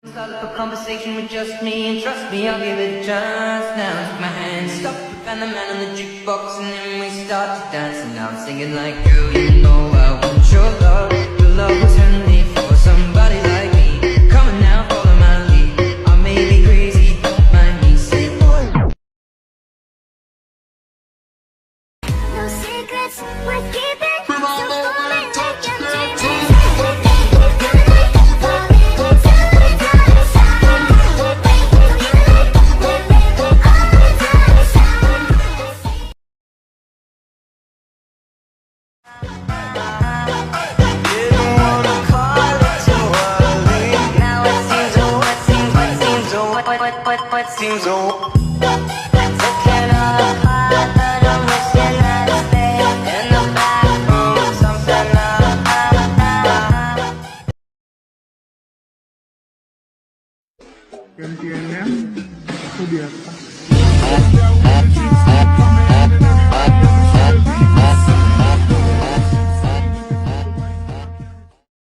Start up a conversation with just me, and trust me, I'll give it a chance. Now take my hand, stop, and the man on the jukebox, and then we start to dance. And I'm singing like, girl, you know I want your love. Your love was handmade for somebody like me. Come on now, follow my lead. I may be crazy, don't mind me. Say, boy. No secrets, we're keeping. So come and take your dreams. What seems so can I hide that I'm wishing that I stay in the bathroom something Gantiannya aku di atas.